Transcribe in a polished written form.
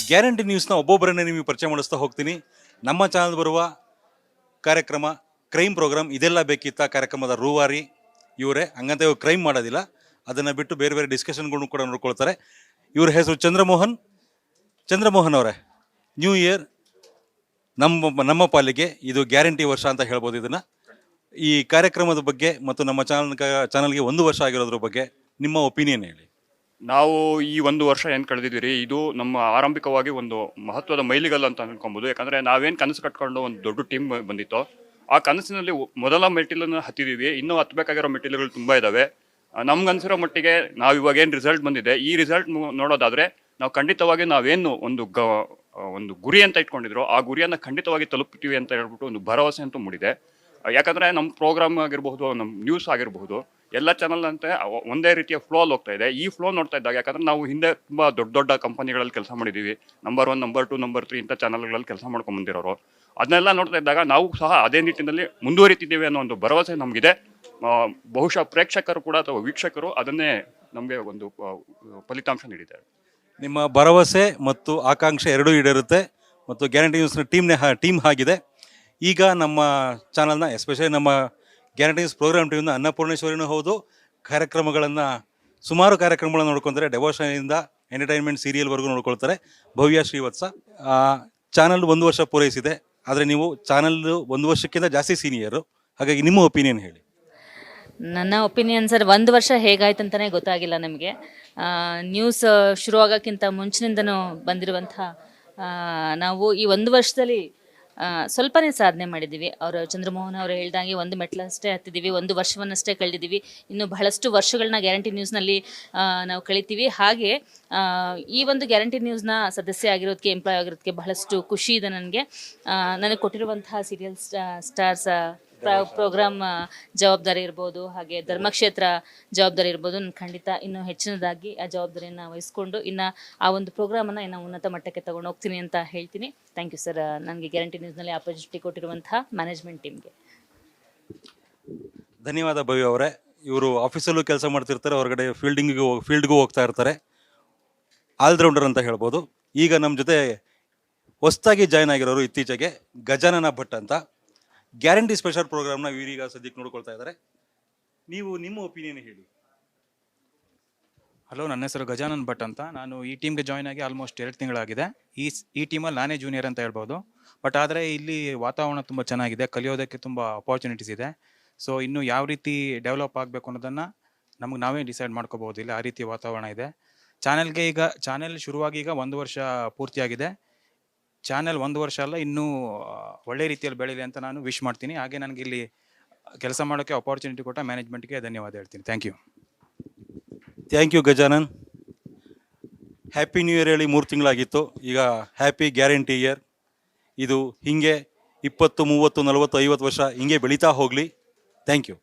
Guarantee ನ್ಯೂಸ್ನ ಒಬ್ಬೊಬ್ಬರನ್ನೇ ನಿಮಗೆ ಪರಿಚಯ ಮಾಡಿಸ್ತಾ ಹೋಗ್ತೀನಿ. ನಮ್ಮ ಚಾನಲ್ ಬರುವ ಕಾರ್ಯಕ್ರಮ ಕ್ರೈಮ್ ಪ್ರೋಗ್ರಾಮ್ ಇದೆಲ್ಲ ಬೇಕಿತ್ತ ಕಾರ್ಯಕ್ರಮದ ರೂವಾರಿ ಇವರೇ. ಹಂಗಂತ ಇವ್ರು ಕ್ರೈಮ್ ಮಾಡೋದಿಲ್ಲ, ಅದನ್ನು ಬಿಟ್ಟು ಬೇರೆ ಬೇರೆ ಡಿಸ್ಕಷನ್ಗಳನ್ನು ಕೂಡ ನೋಡ್ಕೊಳ್ತಾರೆ. ಇವ್ರ ಹೆಸರು ಚಂದ್ರಮೋಹನ್ ಅವರೇ. ನ್ಯೂ ಇಯರ್ ನಮ್ಮ ಪಾಲಿಗೆ ಇದು ಗ್ಯಾರಂಟಿ ವರ್ಷ ಅಂತ ಹೇಳ್ಬೋದು. ಇದನ್ನು ಈ ಕಾರ್ಯಕ್ರಮದ ಬಗ್ಗೆ ಮತ್ತು ನಮ್ಮ ಚಾನಲ್ಗೆ 1 ವರ್ಷ ಆಗಿರೋದ್ರ ಬಗ್ಗೆ ನಿಮ್ಮ ಒಪಿನಿಯನ್ ಹೇಳಿ. ನಾವು ಈ 1 ವರ್ಷ ಏನು ಕಳೆದಿದ್ದೀರಿ, ಇದು ನಮ್ಮ ಆರಂಭಿಕವಾಗಿ ಒಂದು ಮಹತ್ವದ ಮೈಲಿಗಲ್ಲು ಅಂತ ಅನ್ಕೊಬೋದು. ಯಾಕಂದರೆ ನಾವೇನು ಕನಸು ಕಟ್ಕೊಂಡು ಒಂದು ದೊಡ್ಡ ಟೀಮ್ ಬಂದಿತ್ತು, ಆ ಕನಸಿನಲ್ಲಿ ಮೊದಲ ಮೆಟ್ಟಿಲನ್ನು ಹತ್ತಿದ್ದೀವಿ. ಇನ್ನೂ ಹತ್ತಬೇಕಾಗಿರೋ ಮೆಟ್ಟಿಲುಗಳು ತುಂಬ ಇದ್ದಾವೆ. ನಮ್ಗನ್ಸಿರೋ ಮಟ್ಟಿಗೆ ನಾವು ಇವಾಗ ಏನು ರಿಸಲ್ಟ್ ಬಂದಿದೆ, ಈ ರಿಸಲ್ಟ್ ನೋಡೋದಾದರೆ ನಾವು ಖಂಡಿತವಾಗಿ ನಾವೇನು ಒಂದು ಗುರಿ ಅಂತ ಇಟ್ಕೊಂಡಿದ್ರು, ಆ ಗುರಿಯನ್ನು ಖಂಡಿತವಾಗಿ ತಲುಪ್ತೀವಿ ಅಂತ ಹೇಳ್ಬಿಟ್ಟು ಒಂದು ಭರವಸೆ ಅಂತೂ ಮೂಡಿದೆ. ಯಾಕಂದರೆ ನಮ್ಮ ಪ್ರೋಗ್ರಾಮ್ ಆಗಿರಬಹುದು, ನಮ್ಮ ನ್ಯೂಸ್ ಆಗಿರಬಹುದು, ಎಲ್ಲ ಚಾನಲ್ ಅಂತೆ ಒಂದೇ ರೀತಿಯ ಫ್ಲೋ ಅಲ್ಲಿ ಹೋಗ್ತಾ ಇದೆ. ಈ ಫ್ಲೋ ನೋಡ್ತಾ ಇದ್ದಾಗ, ಯಾಕಂದರೆ ನಾವು ಹಿಂದೆ ತುಂಬ ದೊಡ್ಡ ಕಂಪನಿಗಳಲ್ಲಿ ಕೆಲಸ ಮಾಡಿದ್ದೀವಿ, ನಂಬರ್ 1, ನಂಬರ್ 2, ನಂಬರ್ 3 ಇಂಥ ಚಾನಲ್ಗಳಲ್ಲಿ ಕೆಲಸ ಮಾಡ್ಕೊಂಡು ಬಂದಿರೋರು. ಅದನ್ನೆಲ್ಲ ನೋಡ್ತಾ ಇದ್ದಾಗ ನಾವು ಸಹ ಅದೇ ನಿಟ್ಟಿನಲ್ಲಿ ಮುಂದುವರಿತಿದ್ದೇವೆ ಅನ್ನೋ ಒಂದು ಭರವಸೆ ನಮಗಿದೆ. ಬಹುಶಃ ಪ್ರೇಕ್ಷಕರು ಕೂಡ ಅಥವಾ ವೀಕ್ಷಕರು ಅದನ್ನೇ ನಮಗೆ ಒಂದು ಫಲಿತಾಂಶ ನೀಡಿದ್ದಾರೆ. ನಿಮ್ಮ ಭರವಸೆ ಮತ್ತು ಆಕಾಂಕ್ಷೆ ಎರಡೂ ಈಡೇರುತ್ತೆ ಮತ್ತು ಗ್ಯಾರಂಟಿ ನ್ಯೂಸ್ನ ಟೀಮ್ ಆಗಿದೆ. ಈಗ ನಮ್ಮ ಚಾನಲ್ನ ಎಸ್ಪೆಷಲಿ ನಮ್ಮ ಗ್ಯಾರಂಟಿ ನ್ಯೂಸ್ ಪ್ರೋಗ್ರಾಮ್ ಟೀಮ್ನ ಅನ್ನಪೂರ್ಣೇಶ್ವರಿನೂ ಹೌದು. ಸುಮಾರು ಕಾರ್ಯಕ್ರಮಗಳನ್ನು ನೋಡ್ಕೊತಾರೆ. ಡೆವೋಷನಿಂದ ಎಂಟರ್ಟೈನ್ಮೆಂಟ್ ಸೀರಿಯಲ್ವರೆಗೂ ನೋಡ್ಕೊಳ್ತಾರೆ. ಭವ್ಯ ಶ್ರೀವತ್ಸ ಚಾನಲ್ 1 ವರ್ಷ ಪೂರೈಸಿದೆ. ಆದರೆ ನೀವು ಚಾನಲ್ 1 ವರ್ಷಕ್ಕಿಂತ ಜಾಸ್ತಿ ಸೀನಿಯರು, ಹಾಗಾಗಿ ನಿಮ್ಮ ಒಪಿನಿಯನ್ ಹೇಳಿ. ನನ್ನ ಒಪಿನಿಯನ್ ಸರ್, 1 ವರ್ಷ ಹೇಗಾಯ್ತು ಅಂತಲೇ ಗೊತ್ತಾಗಿಲ್ಲ ನಮಗೆ. ನ್ಯೂಸ್ ಶುರುವಾಗೋಕ್ಕಿಂತ ಮುಂಚಿನಿಂದನೂ ಬಂದಿರುವಂಥ ನಾವು ಈ 1 ವರ್ಷದಲ್ಲಿ ಸ್ವಲ್ಪನೇ ಸಾಧನೆ ಮಾಡಿದ್ದೀವಿ. ಚಂದ್ರಮೋಹನ್ ಅವರು ಹೇಳ್ದಂಗೆ 1 ಮೆಟ್ಲಷ್ಟೇ ಹತ್ತಿದ್ದೀವಿ, 1 ವರ್ಷವನ್ನಷ್ಟೇ ಕಳೆದಿದ್ದೀವಿ. ಇನ್ನು ಬಹಳಷ್ಟು ವರ್ಷಗಳನ್ನ ಗ್ಯಾರಂಟಿ ನ್ಯೂಸ್ನಲ್ಲಿ ನಾವು ಕಳಿತೀವಿ. ಹಾಗೆ ಈ ಒಂದು ಗ್ಯಾರಂಟಿ ನ್ಯೂಸ್ನ ಸದಸ್ಯ ಆಗಿರೋದಕ್ಕೆ, ಎಂಪ್ಲಾಯ್ ಆಗಿರೋದಕ್ಕೆ ಬಹಳಷ್ಟು ಖುಷಿ ಇದೆ ನನಗೆ ಕೊಟ್ಟಿರುವಂತಹ ಸೀರಿಯಲ್ ಸ್ಟಾರ್ಸ್ ಪ್ರೋಗ್ರಾಮ್ ಜವಾಬ್ದಾರಿ ಇರ್ಬೋದು, ಹಾಗೆ ಧರ್ಮಕ್ಷೇತ್ರ ಜವಾಬ್ದಾರಿ ಇರ್ಬೋದು. ನಾನು ಖಂಡಿತ ಇನ್ನೂ ಹೆಚ್ಚಿನದಾಗಿ ಆ ಜವಾಬ್ದಾರಿಯನ್ನು ವಹಿಸ್ಕೊಂಡು ಇನ್ನು ಆ ಒಂದು ಪ್ರೋಗ್ರಾಮನ್ನು ಇನ್ನು ಉನ್ನತ ಮಟ್ಟಕ್ಕೆ ತಗೊಂಡು ಹೋಗ್ತೀನಿ ಅಂತ ಹೇಳ್ತೀನಿ. ಥ್ಯಾಂಕ್ ಯು ಸರ್, ನನಗೆ ಗ್ಯಾರಂಟಿ ನ್ಯೂಸ್ನಲ್ಲಿ ಆಪರ್ಚುನಿಟಿ ಕೊಟ್ಟಿರುವಂತಹ ಮ್ಯಾನೇಜ್ಮೆಂಟ್ ಟೀಮ್ಗೆ ಧನ್ಯವಾದ. ಭವ್ಯ ಅವರೇ, ಇವರು ಆಫೀಸಲ್ಲೂ ಕೆಲಸ ಮಾಡ್ತಿರ್ತಾರೆ, ಹೊರಗಡೆ ಫೀಲ್ಡ್ಗೂ ಹೋಗ್ತಾ ಇರ್ತಾರೆ. ಆಲ್ರೌಂಡರ್ ಅಂತ ಹೇಳ್ಬೋದು. ಈಗ ನಮ್ಮ ಜೊತೆ ಹೊಸದಾಗಿ ಜಾಯ್ನ್ ಆಗಿರೋರು ಇತ್ತೀಚೆಗೆ ಗಜಾನನ ಭಟ್ ಅಂತ. ಗ್ಯಾರಂಟಿ ಸ್ಪೆಷಲ್ ಪ್ರೋಗ್ರಾಮ್ನ ಇವರೀಗ ಸದ್ಯಕ್ಕೆ ನೋಡ್ಕೊಳ್ತಾ ಇದ್ದಾರೆ. ನೀವು ನಿಮ್ಮ ಒಪಿನಿಯನ್ ಹೇಳಿ. ಹಲೋ, ನನ್ನ ಹೆಸರು ಗಜಾನನ್ ಭಟ್ ಅಂತ. ನಾನು ಈ ಟೀಮ್ಗೆ ಜಾಯ್ನ್ ಆಗಿ ಆಲ್ಮೋಸ್ಟ್ 2 ತಿಂಗಳಾಗಿದೆ. ಈ ಟೀಮಲ್ಲಿ ನಾನೇ ಜೂನಿಯರ್ ಅಂತ ಹೇಳ್ಬೋದು. ಬಟ್ ಆದರೆ ಇಲ್ಲಿ ವಾತಾವರಣ ತುಂಬ ಚೆನ್ನಾಗಿದೆ, ಕಲಿಯೋದಕ್ಕೆ ತುಂಬ ಅಪಾರ್ಚುನಿಟೀಸ್ ಇದೆ. ಸೊ ಇನ್ನು ಯಾವ ರೀತಿ ಡೆವಲಪ್ ಆಗಬೇಕು ಅನ್ನೋದನ್ನು ನಮಗೆ ನಾವೇ ಡಿಸೈಡ್ ಮಾಡ್ಕೋಬೋದು. ಇಲ್ಲ, ಆ ರೀತಿ ವಾತಾವರಣ ಇದೆ. ಚಾನೆಲ್ ಶುರುವಾಗಿ ಈಗ 1 ವರ್ಷ ಪೂರ್ತಿಯಾಗಿದೆ. ಚಾನೆಲ್ 1 ವರ್ಷ ಅಲ್ಲ, ಇನ್ನೂ ಒಳ್ಳೆ ರೀತಿಯಲ್ಲಿ ಬೆಳೀಲಿ ಅಂತ ನಾನು ವಿಶ್ ಮಾಡ್ತೀನಿ. ಹಾಗೆ ನನಗೆ ಇಲ್ಲಿ ಕೆಲಸ ಮಾಡೋಕ್ಕೆ ಅಪಾರ್ಚುನಿಟಿ ಕೊಟ್ಟ ಮ್ಯಾನೇಜ್ಮೆಂಟ್ಗೆ ಧನ್ಯವಾದ ಹೇಳ್ತೀನಿ. Thank you Gajanan. Happy new year ಹೇಳಿ 3 ತಿಂಗಳಾಗಿತ್ತು. ಈಗ ಹ್ಯಾಪಿ ಗ್ಯಾರಂಟಿ ಇಯರ್. ಇದು ಹೀಗೆ 20, 30, 40, 50 ವರ್ಷ ಹಿಂಗೆ ಬೆಳೀತಾ ಹೋಗಲಿ. Thank you.